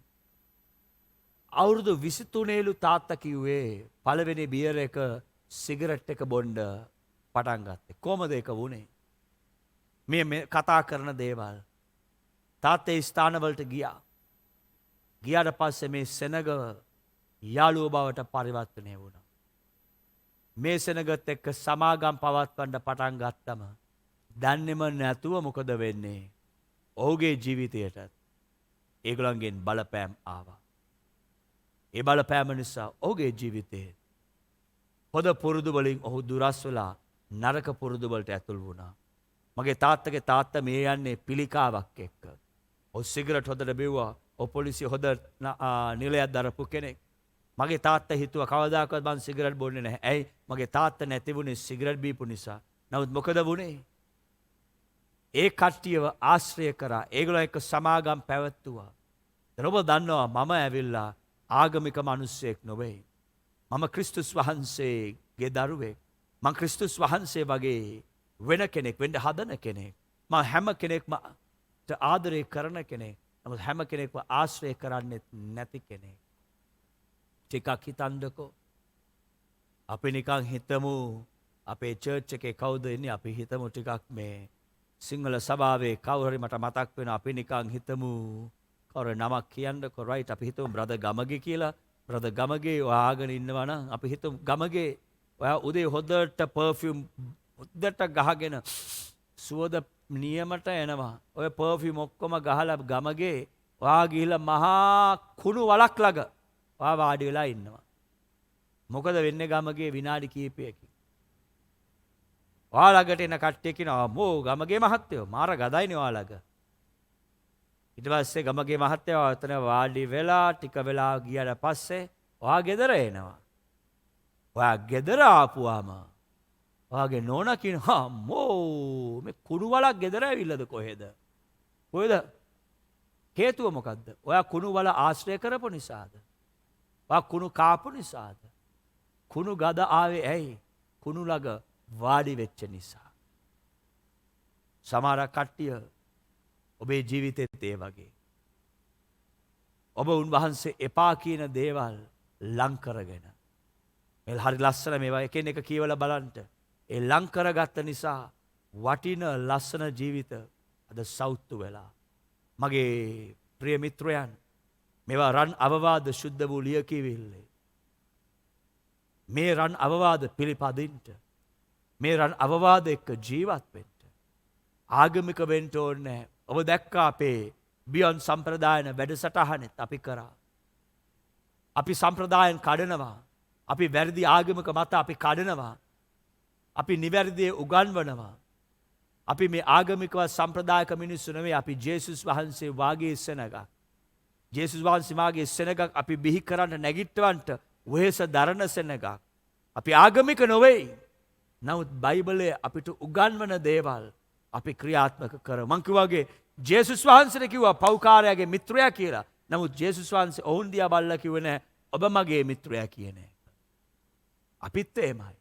අවුරුදු 23ලු තාත්තා කිව්වේ පළවෙනි බියර් එක සිගරට් එක බොන්න පටන් ගත්තේ. කොහමද ඒක වුනේ? මේ කතා කරන දේවල් තාත්තේ ස්ථානවලට ගියා. ගියාට පස්සේ මේ සෙනග යාළුවෝ බවට පරිවර්තනය වුණා. මේ සෙනගත් එක්ක සමාගම් පවත්වන්න පටන් ගත්තම දන්නේම නැතුව මොකද වෙන්නේ? ඔහුගේ ජීවිතයටත් ඒගොල්ලන්ගෙන් බලපෑම් ආවා. ඒ බලපෑම නිසා ඔහුගේ ජීවිතේ හොඳ පුරුදු වලින් ඔහු දුරස් වෙලා නරක පුරුදු වලට ඇතුල් වුණා. මගේ තාත්තගේ තාත්තා මේ යන්නේ පිළිකාවක් එක්ක. ඔහු සිගරට් හොදට බිව්වා. ඔහු පොලිසිය හොද නිලයක් දරපු කෙනෙක්. මගේ තාත්තා හිතුවා කවදාකවත් මං සිගරට් බොන්නේ නැහැ. ඇයි? මගේ තාත්තා නැති වුණේ සිගරට් බීපු නිසා. නමුත් මොකද වුනේ? ඒ කට්ටියව ආශ්‍රය කරා. ඒගොල්ලෝ එක්ක සමාගම් පැවැත්තුවා. දැන් ඔබ දන්නවා මම ඇවිල්ලා ආගමික මිනිස්සෙක් නෙවෙයි. මම ක්‍රිස්තුස් වහන්සේගේ දරුවෙක්. මම ක්‍රිස්තුස් වහන්සේ වගේ වෙන කෙනෙක් වෙන්න හදන කෙනෙක්. මම හැම කෙනෙක්ම ආදරය කරන කෙනෙක්. නමුත් හැම කෙනෙක්ව ආශ්‍රය කරන්නේ නැති කෙනෙක්. ටිකක් හිතන්නකෝ. අපි නිකන් හිතමු අපේ චර්ච් එකේ කවුද ඉන්නේ? අපි හිතමු ටිකක් මේ සිංහල සභාවේ කවුරු හරි මට මතක් වෙන අපි නිකන් හිතමු කවුරු නමක් කියන්නකෝ රයිට් අපි හිතමු බ්‍රදර් ගමගේ කියලා. බ්‍රදර් ගමගේ ඔයාගෙන ඉන්නවා නම් අපි හිතමු ගමගේ ඔයා උදේ හොදට පර්ෆියුම් හොදට ගහගෙන සුවඳ නියමට එනවා. ඔය පර්ෆියුම් ඔක්කොම ගහලා ගමගේ ඔයා ගිහිල්ලා මහා කුණු වලක් ළඟ ඔයා වාඩි වෙලා ඉන්නවා. මොකද වෙන්නේ ගමගේ විනාඩි කිහිපයකින්? ඔයා ළඟට එන කට්ටිය කියනවා "මෝ ගමගේ මහත්තයෝ මාර ගදයිනේ ඔයා ළඟ." ඊට පස්සේ ගමගේ මහත්තයා එතන වාඩි වෙලා ටික වෙලා ගියාට පස්සේ ඔයා ගෙදර එනවා. ඔයා ගෙදර ආපුවාම ඔයාගේ නෝනා කියනවා "අම්මෝ මේ කුණු වලක් ගෙදර ඇවිල්ලාද කොහෙද?" කොහෙද? හේතුව මොකද්ද? ඔයා කුණු වල ආශ්‍රය කරපු නිසාද? ඔයා කුණු කාපු නිසාද? කුණු ගඳ ආවේ ඇයි? කුණු ළඟ වාඩි වෙච්ච නිසා. සමහර කට්ටිය ඔබේ ජීවිතෙත් ඒ වගේ. ඔබ උන්වහන්සේ එපා කියන දේවල් ලං කරගෙන. මේ හරි ලස්සන මේවා එකින් එක කියවලා බලන්න. ඒ ලං කරගත්ත නිසා වටින ලස්සන ජීවිත අද සෞතු වෙලා. මගේ ප්‍රිය මිත්‍රයන් මේවා රන් අවවාද සුද්ධ වූ ලියකියවිල්ලේ. මේ රන් අවවාද පිළිපදින්න. මේ රන් අවවාද එක්ක ජීවත් වෙන්න. ආගමික වෙන්න ඕනේ. ඔබ දැක්කා අපේ බියොන් සම්ප්‍රදායන වැඩසටහනෙත් අපි කරා. අපි සම්ප්‍රදායන් කඩනවා. අපි වැරදි ආගමික මත අපි කඩනවා. අපි නිවැරදිව උගන්වනවා. අපි මේ ආගමිකව සම්ප්‍රදායක මිනිස්සු නෙවෙයි. අපි ජේසුස් වහන්සේ වාගේ සෙනගක්. ජේසුස් වහන්සේ වාගේ සෙනගක් අපි බිහි කරන්න නැගිටවන්ට වෙහෙස දරන සෙනගක්. අපි ආගමික නෙවෙයි. නමුත් බයිබලයේ අපිට උගන්වන දේවල් අපි ක්‍රියාත්මක කරමු. මං කිව්වාගේ ජේසුස් වහන්සේට කිව්වා පව්කාරයාගේ මිත්‍රයා කියලා. නමුත් ජේසුස් වහන්සේ ඔවුන් දිහා බලලා කිව්වේ නෑ ඔබ මගේ මිත්‍රයා කියන එක. අපිත් එහෙමයි.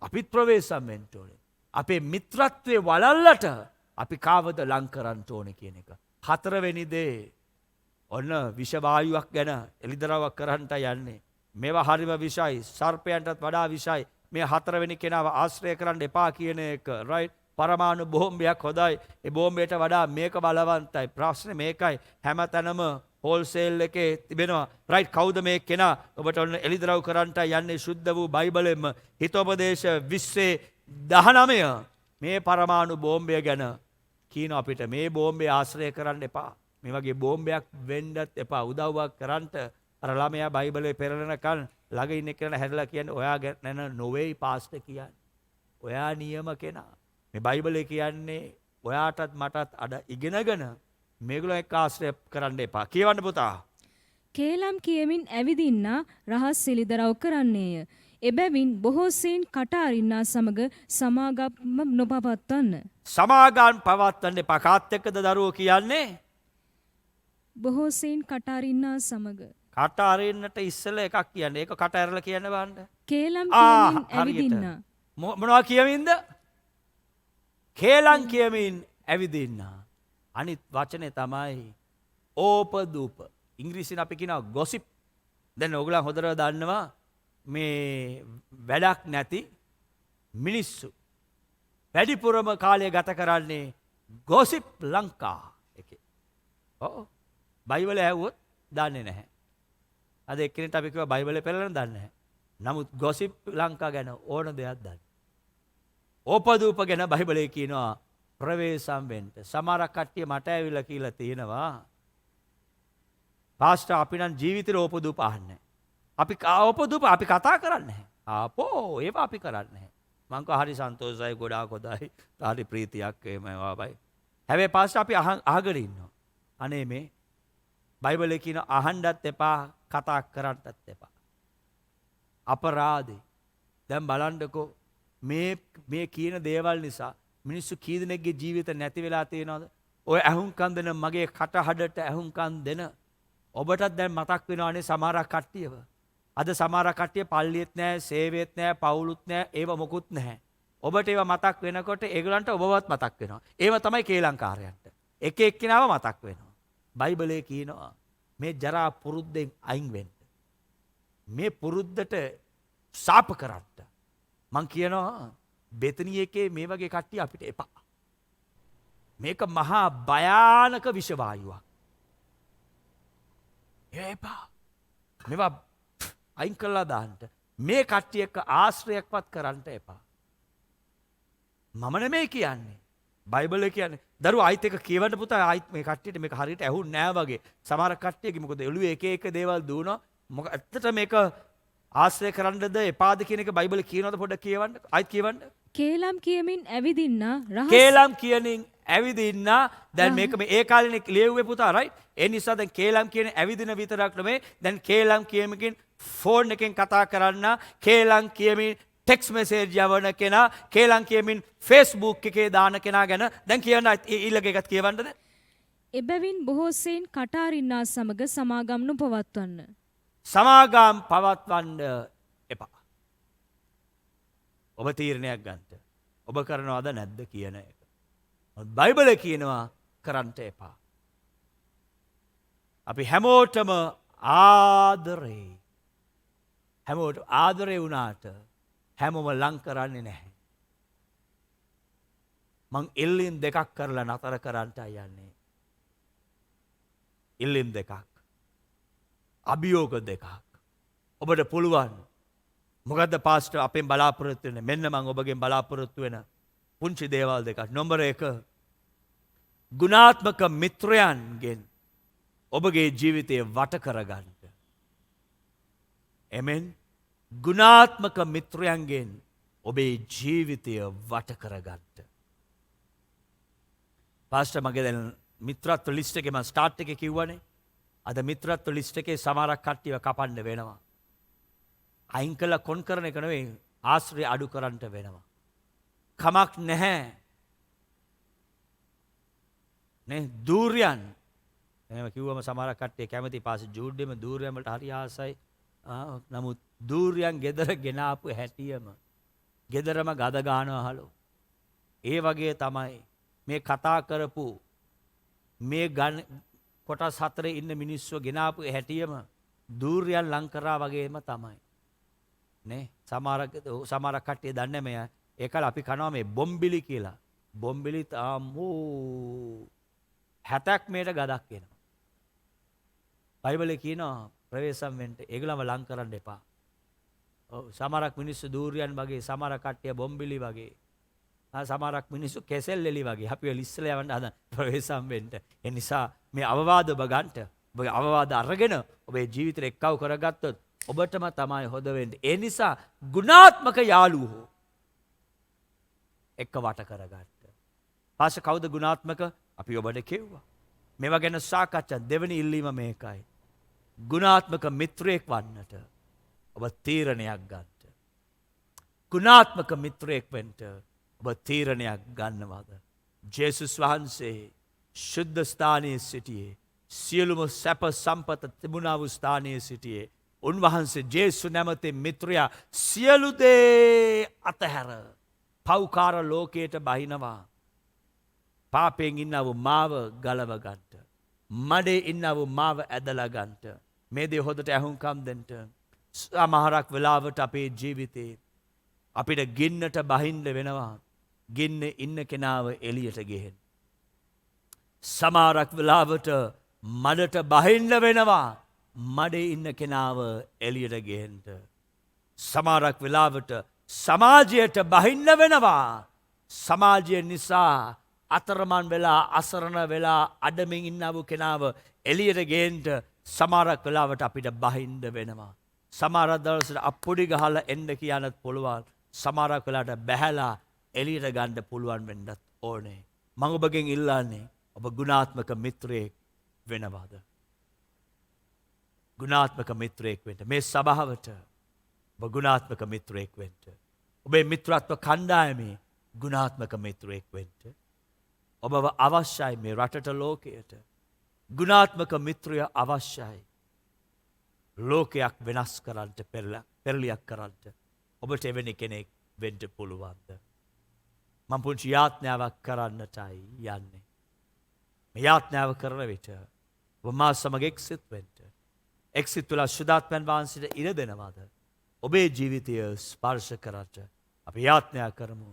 අපිත් ප්‍රවේශම් වෙන්න ඕනේ. අපේ මිත්‍රත්වයේ වලල්ලට අපි කාවද ලං කරන්න ඕනේ කියන එක. හතරවෙනි දේ ඔන්න විෂ වායුවක් ගැන එලිදරව්වක් කරන්නට යන්නේ. මේවා හරිම විෂයි. සර්පයන්ටත් වඩා විෂයි. මේ හතරවෙනි කෙනාව ආශ්‍රය කරන්න එපා කියන එක. රයිට්? පරමාණු බෝම්බයක් හොදයි. ඒ බෝම්බයට වඩා මේක බලවන්තයි. ප්‍රශ්නේ මේකයි. හැමතැනම හෝල්සේල් එකේ තිබෙනවා. රයිට්? කවුද මේ කෙනා? ඔබට ඔන්න එලිදරව් කරන්නට යන්නේ සුද්ධ වූ බයිබලෙම හිතෝපදේශ 20:19 මේ පරමාණු බෝම්බය ගැන කියන අපිට මේ බෝම්බේ ආශ්‍රය කරන්න එපා. මේ වගේ බෝම්බයක් වෙන්නත් එපා. උදව්වක් කරන්නට අර ළමයා බයිබලේ පෙරලනකන් ළඟ ඉන්න කෙනා හැදලා කියන්නේ ඔයා ගැන නොවේයි පාස්ටර් කියන්නේ. ඔයා නියම කෙනා. මේ බයිබලේ කියන්නේ ඔයාටත් මටත් අද ඉගෙනගෙන මේගොල්ලෝ එක්ක ආශ්‍රය කරන්න එපා. කියවන්න පුතා. කේලම් කියමින් ඇවිදින්නා රහස් සිලිදරව් කරන්නේය. එබැවින් බොහෝ සෙයින් කට අරින්නා සමග සමාගම නොපවත්වන්න. සමාගම් පවත්වන්න එපා. කාත් එක්කද දරුවෝ කියන්නේ? බොහෝ සෙයින් කට අරින්නා සමග. කට අරින්නට ඉස්සෙල්ලා එකක් කියන්නේ. ඒක කට ඇරලා කියන්න බලන්න. කේලම් ආ, කියමින් හරියට. ඇවිදින්නා. මොනවා කියමින්ද? කේලම් කියමින් ඇවිදින්න. අනිත් වචනේ තමයි ඕපදූප. ඉංග්‍රීසියෙන් අපි කියනවා ගොසිප්. දැන් ඔයගොල්ලෝ හොඳට දන්නවා මේ වැඩක් නැති මිනිස්සු වැඩිපුරම කාලය ගත කරන්නේ ගොසිප් ලංකා එකේ. ඔව්. බයිබලය ඇහුවොත් දන්නේ නැහැ. අද එක්කෙනෙක්ට අපි කිව්වා බයිබලය පෙරලන්න දන්නේ නැහැ. නමුත් ගොසිප් ලංකා ගැන ඕන දෙයක් දන්නේ. ඕපදූප ගැන බයිබලයේ කියනවා ප්‍රවේශම් වෙන්න. සමහර කට්ටිය මට ඇවිල්ලා කියලා තියෙනවා පාස්ටර් අපි නම් ජීවිතේ ඕපදූප අහන්නේ. අපි ඕපදූප අපි කතා කරන්නේ නැහැ. ආපෝ ඒවා අපි කරන්නේ නැහැ. මං කව හරි සන්තෝෂයි ගොඩාක් හොඳයි. හරි ප්‍රීතියක් එහෙම ආවයි. හැබැයි පාස්ටර් අපි අහගෙන ඉන්නවා. අනේ මේ බයිබලයේ කියන අහන්නත් එපා කතා කරන්නත් එපා. අපරාධේ. දැන් බලන්නකෝ මේ කියන දේවල් නිසා මිනිස්සු කී දෙනෙක්ගේ ජීවිත නැති වෙලා තියෙනවද? ඔය ඇහුම්කන් දෙන මගේ කටහඬට ඇහුම්කන් දෙන ඔබටත් දැන් මතක් වෙනවනේ සමහර කට්ටියව. අද සමහර කට්ටිය පල්ලියෙත් නැහැ, සේවයේත් නැහැ, පවුලුත් නැහැ, ඒව මොකුත් නැහැ. ඔබට ඒව මතක් වෙනකොට ඒගොල්ලන්ට ඔබවත් මතක් වෙනවා. ඒව තමයි කේලංකාරයන්ට. එක එක්කිනාව මතක් වෙනවා. බයිබලයේ කියනවා මේ ජරා පුරුද්දෙන් අයින් වෙන්න. මේ පුරුද්දට සාප කරන්න. මං කියනවා බෙතනිය එකේ මේ වගේ කට්ටිය අපිට එපා. මේක මහා භයානක විෂවායුවක්. එපා. මේවා අයින් කළා දාන්න. මේ කට්ටිය එක්ක ආශ්‍රයක්වත් කරන්න එපා. මම නෙමෙයි කියන්නේ. බයිබලය කියන්නේ. දරුවෝ ආයිත් එක කියවන්න පුතා ආයිත් මේ කට්ටියට මේක හරියට ඇහුන්නේ නැහැ වගේ. සමහර කට්ටියගේ මොකද එළුවේ එක එක දේවල් දුවනවා. මොකද ඇත්තට මේක ආශ්‍රය කරන්නද එපාද කියන එක බයිබලේ කියනවාද පොඩ්ඩක් කියවන්න. ආයිත් කියවන්න. කේලම් කියමින් ඇවිදින්නා රහස් කේලම් කියනින් ඇවිදින්න දැන් මේක මේ ඒ කාලේ ලියුවේ පුතා රයිට්. ඒ නිසා දැන් කේලම් කියන ඇවිදින විතරක් නෙමෙයි දැන් කේලම් කියමකින් ෆෝන් එකෙන් කතා කරන්න, කේලම් කියමින් ටෙක්ස්ට් මෙසේජ් යවන කෙනා, කේලම් කියමින් Facebook එකේ දාන කෙනා ගැන දැන් කියන්න ඊළඟ එකත් කියවන්නද? එබැවින් බොහෝ සෙයින් කට අරින්නා සමග සමාගම් නොපවත්වන්න. සමාගම් පවත්වන්න එපා. ඔබ තීරණයක් ගන්න. ඔබ කරනවද නැද්ද කියන එක. බයිබලය කියනවා කරන්න එපා. අපි හැමෝටම ආදරේ. හැමෝට ආදරේ වුණාට හැමෝම ලං කරන්නේ නැහැ. මං ඉල්ලීම් දෙකක් කරලා නතර කරන්නට යන්නේ. ඉල්ලීම් දෙකක්. අභියෝග දෙකක්. ඔබට පුළුවන් මොකද්ද පාස්ටර් අපෙන් බලාපොරොත්තු වෙන්නේ? මෙන්න මම ඔබගෙන් බලාපොරොත්තු වෙන පුංචි දේවල් දෙකක්. නම්බර 1 ගුණාත්මක මිත්‍රයන්ගෙන් ඔබගේ ජීවිතය වට කරගන්න. එමෙන් ගුණාත්මක මිත්‍රයන්ගෙන් ඔබේ ජීවිතය වට කරගන්න. පාස්ටර් මගේ දැන් මිත්‍රත්ව ලිස්ට් එකේ මම ස්ටාර්ට් එකේ කිව්වනේ. අද මිත්‍රත්ව ලිස්ට් එකේ සමහරක් කට්ටියව කපන්න වෙනවා. අයින් කළා කොන් කරන එක නෙවෙයි ආශ්‍රය අඩු කරන්න වෙනවා. කමක් නැහැ. නේ දූර්යයන්. එහෙම කිව්වම සමහර කට්ටිය කැමති පාසෙ ජූඩ්ඩෙම දූර්යයන් වලට හරි ආසයි. නමුත් දූර්යයන් ගෙදර ගෙනාපු හැටියම ගෙදරම ගද ගන්නවහලු. ඒ වගේ තමයි මේ කතා කරපු මේ කොටස් 4 ඉන්න මිනිස්සු ගෙනාපු හැටියම දූර්යයන් ලං කරා වගේම තමයි. නේ සමහර කට්ටිය දන්නේ මේ ඒකල අපි කනවා මේ බොම්බිලි කියලා. බොම්බිලි තාමෝ 70ක් මේට ගදක් වෙනවා. බයිබලේ කියනවා ප්‍රවේශම් වෙන්න ඒගොල්ලම ලං කරන්න එපා. ඔව් සමහරක් මිනිස්සු දූර්යයන් වගේ, සමහර කට්ටිය බොම්බිලි වගේ. සමහරක් මිනිස්සු කෙසෙල් එලි වගේ. අපි ඉස්සලා යවන්න හදන ප්‍රවේශම් වෙන්න. ඒ නිසා මේ අවවාද ඔබ ගන්නට, ඔබ අවවාද අරගෙන ඔබේ ජීවිතේ එක්කව කරගත්තොත් ඔබටම තමයි හොද වෙන්නේ. ඒ නිසා ගුණාත්මක යාළුවෝ එක්ක වට කරගන්න. පාස කවුද ගුණාත්මක? අපි ඔබට කිව්වා. මේවා ගැන සාකච්ඡා දෙවෙනි ඉල්ලීම මේකයි. ගුණාත්මක මිත්‍රයෙක් වන්නට ඔබ තීරණයක් ගන්නට. ගුණාත්මක මිත්‍රයෙක් වෙන්න ඔබ තීරණයක් ගන්නවද? ජේසුස් වහන්සේ ශුද්ධ ස්ථානයේ සිටියේ. සියලුම සැප සම්පත තිබුණා වූ ස්ථානයේ සිටියේ. උන්වහන්සේ ජේසු නැමැති මිත්‍රයා සියලු දේ අතහැර පව්කාර ලෝකයට බහිනවා. පාපයෙන් ඉන්නව මාව ගලව ගන්නට. මඩේ ඉන්නව මාව ඇදලා ගන්නට. මේ දේ හොදට ඇහුම්කම් දෙන්න. සමහරක් වෙලාවට අපේ ජීවිතේ අපිට ගින්නට බහින්න වෙනවා. ගින්න ඉන්න කෙනාව එළියට ගෙහෙන්න. සමහරක් වෙලාවට මඩට බහින්න වෙනවා. මඩේ ඉන්න කෙනාව එළියට ගෙහෙන්න. සමහරක් වෙලාවට සමාජයට බහින්න වෙනවා. සමාජය නිසා අතරමන් වෙලා අසරණ වෙලා අඩමින් ඉන්නව කෙනාව එළියට ගේන්න සමහරක් වෙලාවට අපිට බහින්න වෙනවා. සමහර දවසට අප්පුඩි ගහලා එන්න කියනත් පුළුවන්. සමහරක් වෙලාවට බැහැලා එළියට ගන්න පුළුවන් වෙන්නත් ඕනේ. මම ඔබගෙන් ඉල්ලන්නේ ඔබ ගුණාත්මක මිත්‍රයෙක් වෙනවද? ගුණාත්මක මිත්‍රයෙක් වෙන්න. මේ සභාවට ඔබ ගුණාත්මක මිත්‍රයෙක් වෙන්න. ඔබේ මිත්‍රත්ව කණ්ඩායමේ ගුණාත්මක මිත්‍රයෙක් වෙන්න. ඔබව අවශ්‍යයි මේ රටට ලෝකයට. ගුණාත්මක මිත්‍රය අවශ්‍යයි. ලෝකයක් වෙනස් කරන්නට පෙරලියක් කරන්නට ඔබට එවැනි කෙනෙක් වෙන්න පුළුවන්ද? මම පුංචි යාඥාවක් කරන්නටයි යන්නේ. මේ යාඥාව කරන විට ඔබ මා සමග එක්සිත් වෙන්න. එක්සිත් වෙලා සුදාත්මයන් වහන්සේට ඉර දෙනවද? ඔබේ ජීවිතය ස්පර්ශ කරන්නට අපි යාඥා කරමු.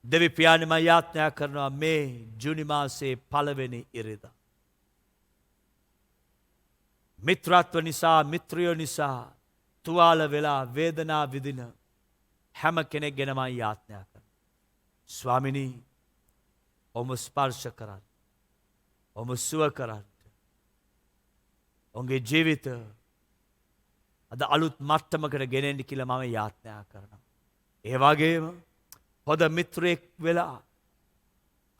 දෙවි පියාණන් මම යාඥා කරනවා මේ ජූනි මාසයේ පළවෙනි ඉරිදා. මිත්‍රත්ව නිසා මිත්‍රයෝ නිසා තුවාල වෙලා වේදනා විඳින හැම කෙනෙක් ගැන මම යාඥා කරනවා. ස්වාමිනී ඔබ ස්පර්ශ කරන්න. ඔබ සුව කරන්න. ඔවුන්ගේ ජීවිත අද අලුත් මට්ටමකට ගෙනෙන්න කියලා මම යාඥා කරනවා. ඒ වගේම හොඳ මිත්‍රයෙක් වෙලා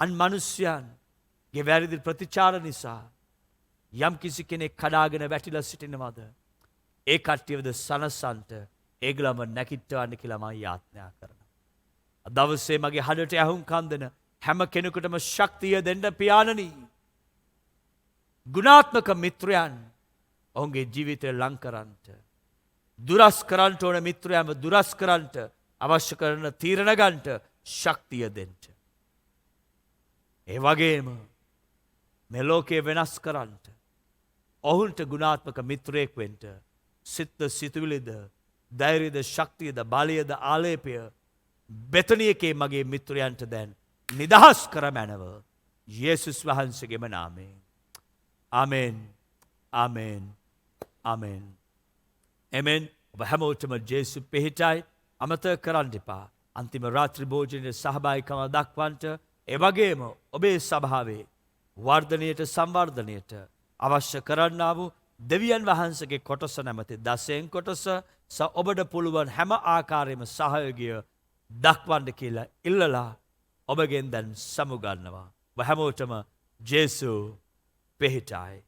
අන් මනුෂ්‍යයන්ගේ වැරදි ප්‍රතිචාර නිසා යම් කිසි කෙනෙක් කඩාගෙන වැටිලා සිටිනවද? ඒ කට්ටියවද සනසන්ට ඒගොල්ලම නැකිටවන්න කියලා මම යාඥා කරනවා. දවසේ මගේ හදට ඇහුම්කන් දෙන හැම කෙනෙකුටම ශක්තිය දෙන්න පියාණනි. ගුණාත්මක මිත්‍රයන් ඔවුන්ගේ ජීවිතය ලං කරන්නට, දුරස් කරන්නට ඕන මිත්‍රයන්ව දුරස් කරන්නට අවශ්‍ය කරන තීරණ ගන්නට ශක්තිය දෙන්න. ඒ වගේම මේ ලෝකය වෙනස් කරන්නට ඔවුන්ට ගුණාත්මක මිත්‍රයෙක් වෙන්න සිත සිතුවිලිද ධෛර්යද ශක්තියද බලයද ආලේපය බෙතනියකේ මගේ මිත්‍රයන්ට දැන් නිදහස් කර මැනව යේසුස් වහන්සේගේම නාමයෙන්. ආමෙන්. ආමෙන්. ආමෙන්. එමෙන්. ඔබ හැමෝටම ජේසු පිහිටයි. අමතක කරන්න එපා. අන්තිම රාත්‍රී භෝජනයේ සහභාගීකම දක්වන්නට ඒ වගේම ඔබේ සභාවේ වර්ධනයට සංවර්ධනයට අවශ්‍ය කරන්නා වූ දෙවියන් වහන්සේගේ කොටස නැමැති 10න් කොටස ඔබට පුළුවන් හැම ආකාරයෙන්ම සහයෝගය දක්වන්න කියලා ඉල්ලලා ඔබගෙන් දැන් සමුගන්නවා. ඔබ හැමෝටම ජේසු පිහිටයි.